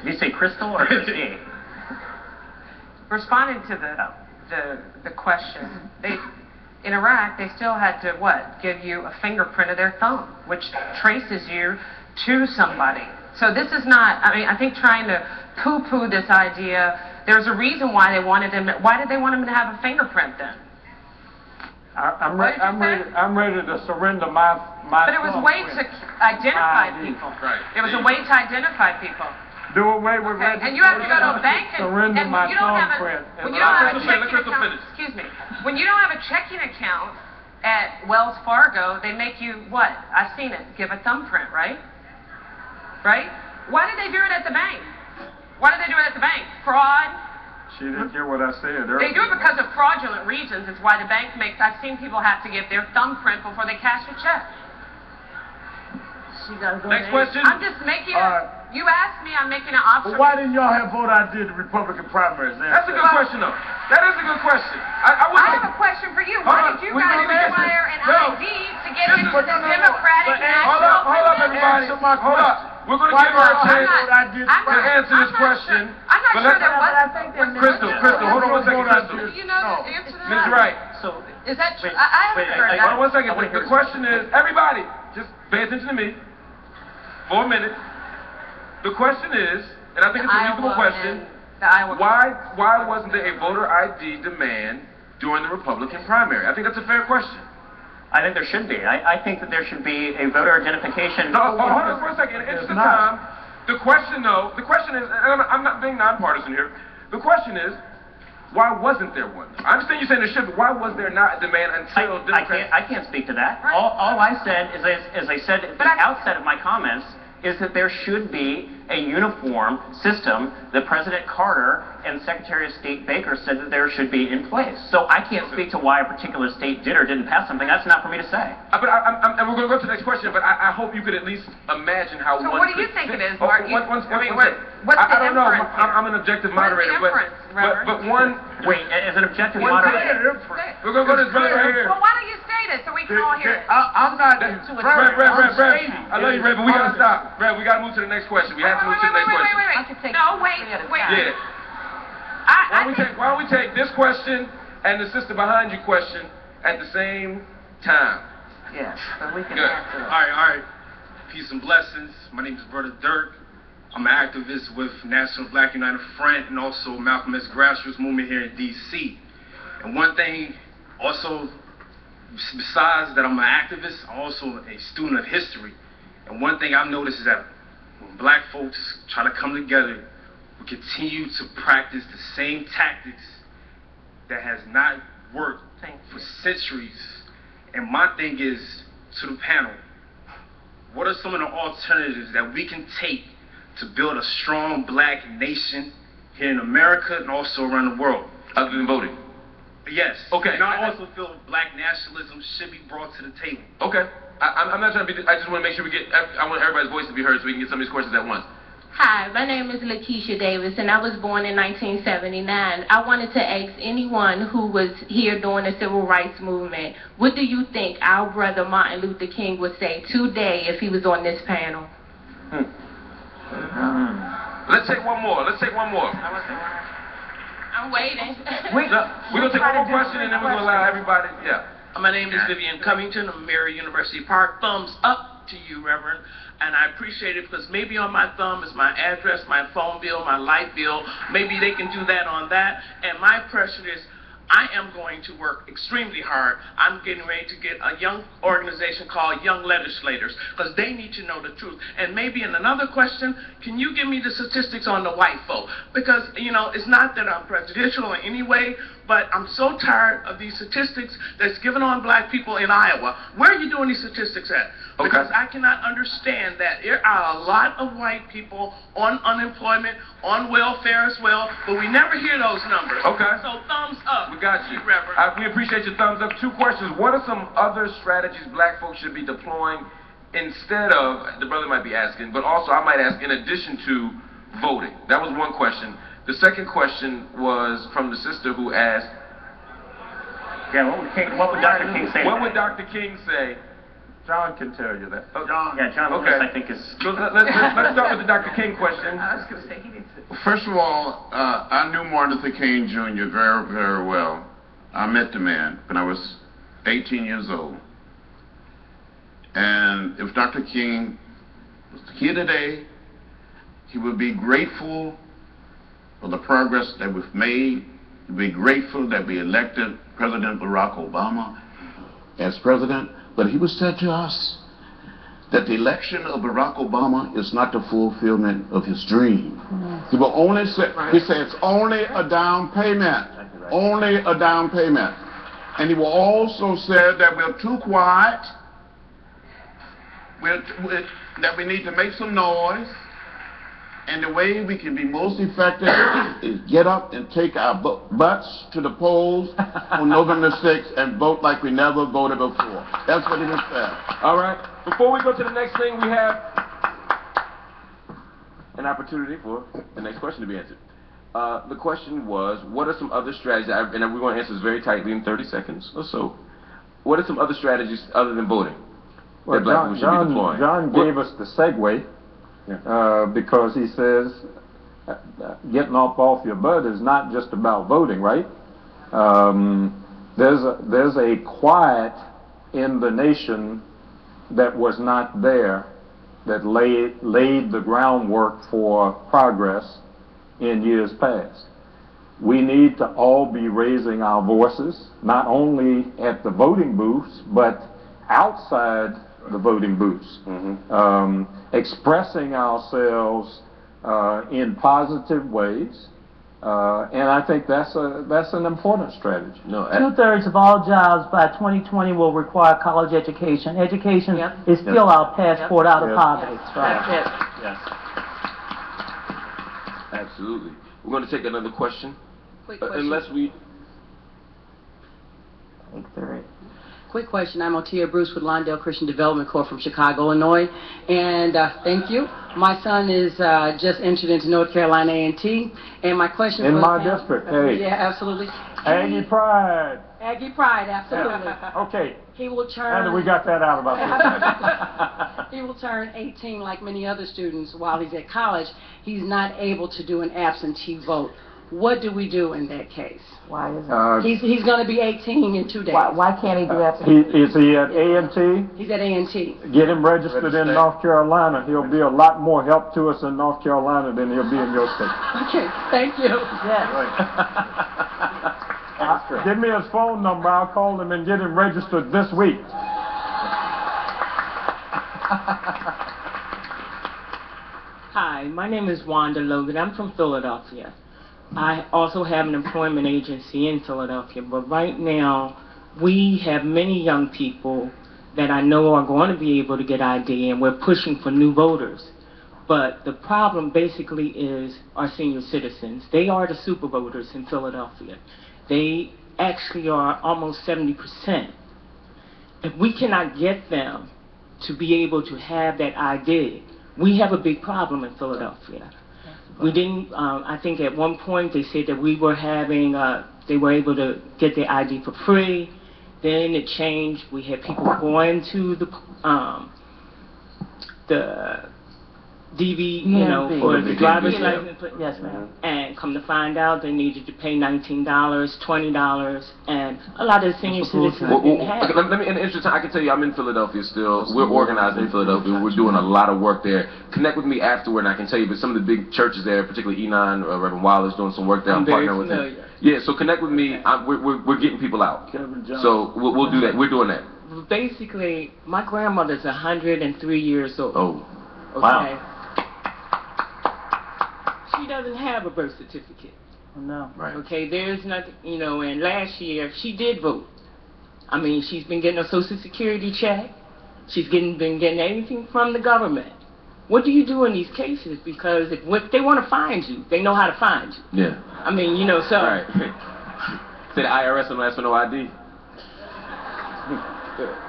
Did you say Crystal or Christine? Responding to the question, in Iraq, they still had to, what, give you a fingerprint of their thumb, which traces you to somebody. So this is not, I mean, I think trying to poo-poo this idea, there's a reason why they wanted him, why did they want him to have a fingerprint then? I'm ready to surrender my But it was a way to identify people. Right. It was a way to identify people. Do away with Okay, and you have to go to a bank and when you don't have a checking account, excuse me, when you don't have a checking account at Wells Fargo, they make you what? I've seen it, give a thumbprint, right? Right? Why did they do it at the bank? Why did they do it at the bank? Fraud? She didn't hear what I said earlier. They do it because of fraudulent reasons. It's why the bank makes, I've seen people have to give their thumbprint before they cash a check. Next question. I'm just making you asked me, I'm making an observation. Well, why didn't y'all have vote ID the Republican primaries? That's a good question, though. That is a good question. I have a question for you. Why did you guys require an ID to get into the Democratic National Hold up, everybody. Hold up. We're going to give her a chance to answer this question. I'm not sure there was. Crystal, hold on one second, Crystal. Do you know the answer to that? Ms. Wright. So, is that true? I haven't heard that. Hold on one second. The question is, everybody, just pay attention to me for a minute. The question is, and I think it's a reasonable question, why wasn't there a voter ID demand during the Republican primary? I think that's a fair question. I think there should be. I think that there should be a voter identification. No, hold on for a second. In the interest of time, the question is, and I'm not being nonpartisan here. The question is, why wasn't there one? I understand you saying there should be. Why was there not a demand until Democrats? I can't speak to that. Right. All I said is, as I said at the outset of my comments, is that there should be a uniform system that President Carter and Secretary of State Baker said that there should be in place. So I can't speak to why a particular state did or didn't pass something. That's not for me to say. But and we're going to go to the next question, but I hope you could at least imagine how so one what do you think it is, Mark? What's the I don't know. I'm an objective moderator. But one... Wait, as an objective moderator? We're going to go to this brother right here. Well, why don't you state it so we can all hear it? I'm not... Rev, I love you, Rev, but we got to stop. Rev, we got to move to the next question. We have to move to the next question. No, wait. Yeah. Why don't we take this question and the sister behind you question at the same time? Yes, so we can answer it. All right. Peace and blessings. My name is Brother Dirk. I'm an activist with National Black United Front and also Malcolm X Grassroots Movement here in D.C. And one thing also, besides that I'm an activist, I'm also a student of history. And one thing I've noticed is that when black folks try to come together, we continue to practice the same tactics that has not worked for centuries. And my thing is, to the panel, what are some of the alternatives that we can take to build a strong black nation here in America and also around the world? Other than voting? Yes. Okay. And I also feel black nationalism should be brought to the table. Okay. I'm not trying to be, I just want to make sure I want everybody's voice to be heard so we can get some of these questions at once. Hi, my name is Lakeisha Davis, and I was born in 1979. I wanted to ask anyone who was here during the Civil Rights Movement, what do you think our brother Martin Luther King would say today if he was on this panel? Let's take one more. I'm waiting. We're going to take one more question, and then we're going to allow everybody, My name is Vivian Covington of Mary University Park. Thumbs up to you, Reverend. And I appreciate it because maybe on my thumb is my address, my phone bill, my light bill. Maybe they can do that on that. And my question is, I am going to work extremely hard. I'm getting ready to get a young organization called Young Legislators because they need to know the truth. And maybe in another question, can you give me the statistics on the white folk? Because, you know, it's not that I'm prejudicial in any way, but I'm so tired of these statistics that's given on black people in Iowa. Where are you doing these statistics at? Because I cannot understand that there are a lot of white people on unemployment, on welfare as well, but we never hear those numbers. Okay. So thumbs up. We got you. Reverend. We appreciate your thumbs up. Two questions. What are some other strategies black folks should be deploying instead of, the brother might be asking, but also I might ask in addition to voting? That was one question. The second question was from the sister who asked, what would Dr. King say? What would Dr. King say? John can tell you that. John Lewis, I think is... So let's start with the Dr. King question. I was going to say, he didn't First of all, I knew Martin Luther King Jr. very, very well. I met the man when I was 18 years old. And if Dr. King was here today, he would be grateful for the progress that we've made. He'd be grateful that we elected President Barack Obama as president. But he would say to us that the election of Barack Obama is not the fulfillment of his dream. He will only say, he says, it's only a down payment. Only a down payment. And he will also say that we're too quiet, that we need to make some noise, and the way we can be most effective is get up and take our butts to the polls on November 6th and vote like we never voted before. That's what he would say. All right. Before we go to the next thing, we have an opportunity for the next question to be answered. The question was, what are some other strategies, and we're going to answer this very tightly in 30 seconds or so. What are some other strategies other than voting that black people should be deploying? John gave us the segue. Because he says getting off your butt is not just about voting, right? There's a quiet in the nation that was not there, that laid the groundwork for progress in years past. We need to all be raising our voices, not only at the voting booths, but outside the voting booths, expressing ourselves in positive ways, and I think that's an important strategy. No, 2/3 of all jobs by 2020 will require college education. Education is still our passport out of poverty. That's it. Yes. Absolutely. We're going to take another question. Quick question. Unless we... Quick question. I'm Otia Bruce with Lawndale Christian Development Corps from Chicago, Illinois. And thank you. My son is just entered into North Carolina A&T. And my question in was... my district, hey. Yeah, absolutely. Aggie Pride. Aggie Pride, absolutely. Okay. He will turn... And we got that out about this. He will turn 18 like many other students while he's at college. He's not able to do an absentee vote. What do we do in that case? Why is it? He's going to be 18 in 2 days. Why can't he do that? Is he at A&T? He's at A&T. Get him registered in North Carolina. He'll be a lot more help to us in North Carolina than he'll be in your state. Okay, thank you. Yes. Give me his phone number. I'll call him and get him registered this week. Hi, my name is Wanda Logan. I'm from Philadelphia. I also have an employment agency in Philadelphia, but right now we have many young people that I know are going to be able to get ID, and we're pushing for new voters. But the problem basically is our senior citizens. They are the super voters in Philadelphia. They actually are almost 70%. If we cannot get them to be able to have that ID, we have a big problem in Philadelphia. We didn't, I think at one point they said that we were having, they were able to get their ID for free. Then it changed. We had people going to the DV, you know, for the driver's license. Yes, ma'am. And come to find out, they needed to pay $19, $20, and a lot of the senior citizens didn't have it. Let me, in the interest of time, I can tell you I'm in Philadelphia still. We're organized in Philadelphia. We're doing a lot of work there. Connect with me afterward, and I can tell you, but some of the big churches there, particularly Enon, Reverend Wallace, doing some work there. I'm partnering with him. Yeah, so connect with me. We're getting people out. So we'll do that. We're doing that. Basically, my grandmother's 103 years old. Oh, okay? wow. She doesn't have a birth certificate. No. Right. Okay, there's nothing, you know, and last year she did vote. I mean, she's been getting a Social Security check. She's been getting anything from the government. What do you do in these cases? Because if they want to find you, they know how to find you. Yeah. I mean, you know, so. Right. Say the IRS don't ask for no ID.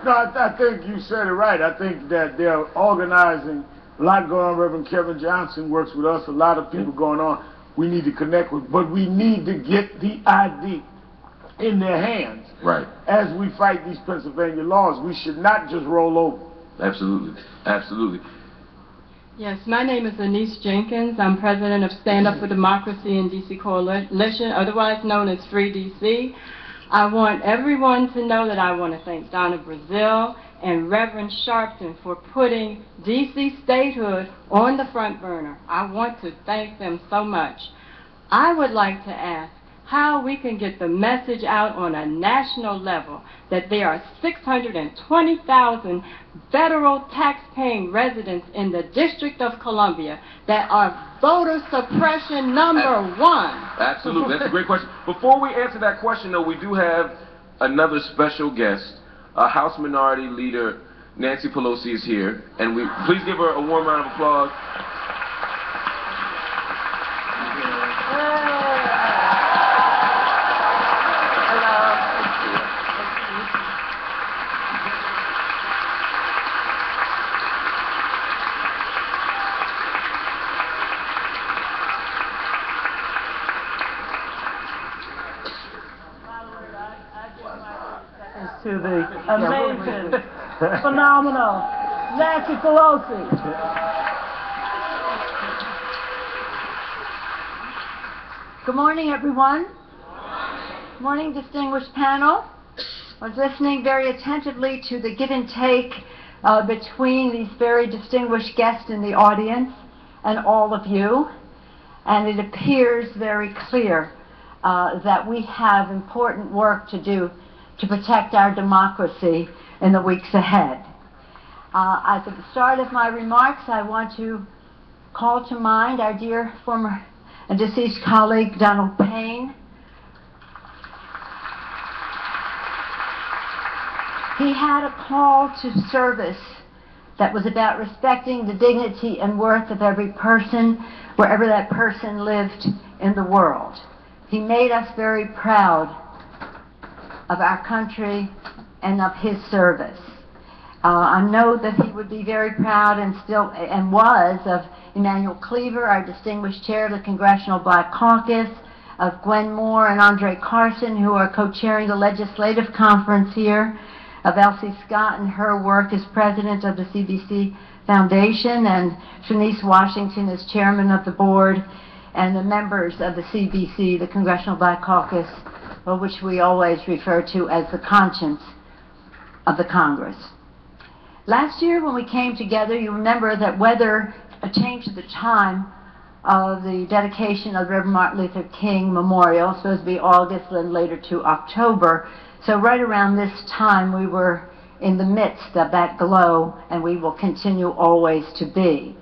No, I think you said it right. I think that they're organizing. A lot going on. Reverend Kevin Johnson works with us. A lot of people going on. We need to connect with, but we need to get the ID in their hands. Right. As we fight these Pennsylvania laws, we should not just roll over. Absolutely. Absolutely. Yes, my name is Anise Jenkins. I'm president of Stand Up for Democracy in DC Coalition, otherwise known as Free DC. I want everyone to know that I want to thank Donna Brazile and Reverend Sharpton for putting DC statehood on the front burner. I want to thank them so much. I would like to ask how we can get the message out on a national level that there are 620,000 federal tax-paying residents in the District of Columbia that are voter suppression number one. Absolutely. That's a great question. Before we answer that question, though, we do have another special guest. House Minority Leader Nancy Pelosi is here, and please give her a warm round of applause. To the amazing, phenomenal Nancy Pelosi. Good morning, everyone. Good morning, distinguished panel. I was listening very attentively to the give and take between these very distinguished guests in the audience and all of you, and it appears very clear that we have important work to do to protect our democracy in the weeks ahead. At the start of my remarks, I want to call to mind our dear former and deceased colleague, Donald Payne. He had a call to service that was about respecting the dignity and worth of every person, wherever that person lived in the world. He made us very proud of our country and of his service. I know that he would be very proud and was of Emanuel Cleaver, our distinguished chair of the Congressional Black Caucus, of Gwen Moore and Andre Carson, who are co-chairing the legislative conference here, of Elsie Scott and her work as president of the CBC Foundation, and Shanice Washington as chairman of the board, and the members of the CBC, the Congressional Black Caucus, which we always refer to as the conscience of the Congress. Last year when we came together, you remember that whether a change at the time of the dedication of Reverend Martin Luther King Memorial, supposed to be August and later to October, so right around this time we were in the midst of that glow, and we will continue always to be.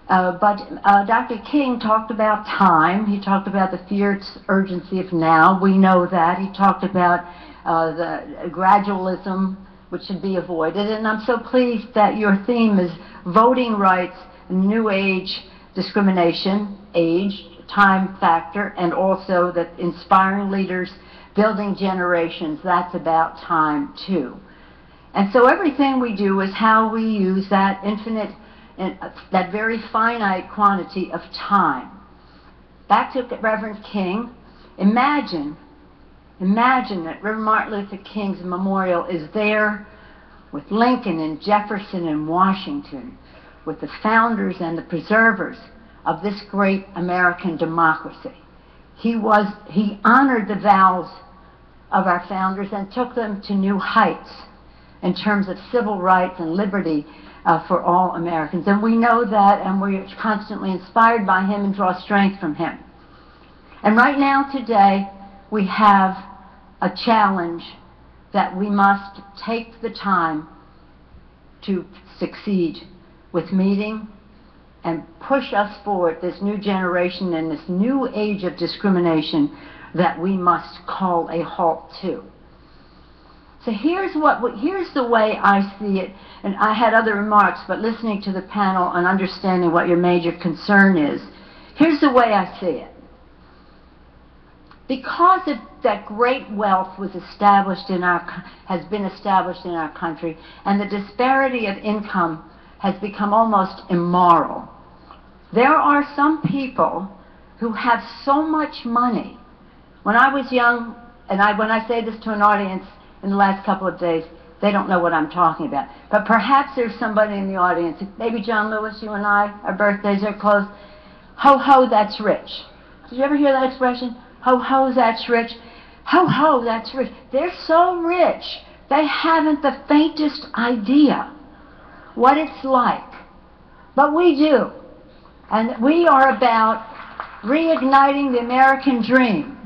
But Dr. King talked about time. He talked about the fierce urgency of now. We know that. He talked about the gradualism which should be avoided. And I'm so pleased that your theme is voting rights, new age discrimination, age, time factor, and also that inspiring leaders, building generations. That's about time too. And so everything we do is how we use that infinite and that very finite quantity of time. Back to Reverend King, imagine that Reverend Martin Luther King's memorial is there with Lincoln and Jefferson and Washington, with the founders and the preservers of this great American democracy. He honored the vows of our founders and took them to new heights in terms of civil rights and liberty for all Americans. And we know that, and we're constantly inspired by him and draw strength from him. And right now, today, we have a challenge that we must take the time to succeed with meeting and push us forward, this new generation and this new age of discrimination that we must call a halt to. So here's the way I see it, and I had other remarks, but listening to the panel and understanding what your major concern is, here's the way I see it. Because that great wealth was established has been established in our country, and the disparity of income has become almost immoral, there are some people who have so much money. When I was young, and when I say this to an audience in the last couple of days, they don't know what I'm talking about. But perhaps there's somebody in the audience, maybe John Lewis, you and I, our birthdays are close. Ho ho, that's rich. Did you ever hear that expression? Ho ho, that's rich. Ho ho, that's rich. They're so rich, they haven't the faintest idea what it's like. But we do. And we are about reigniting the American dream.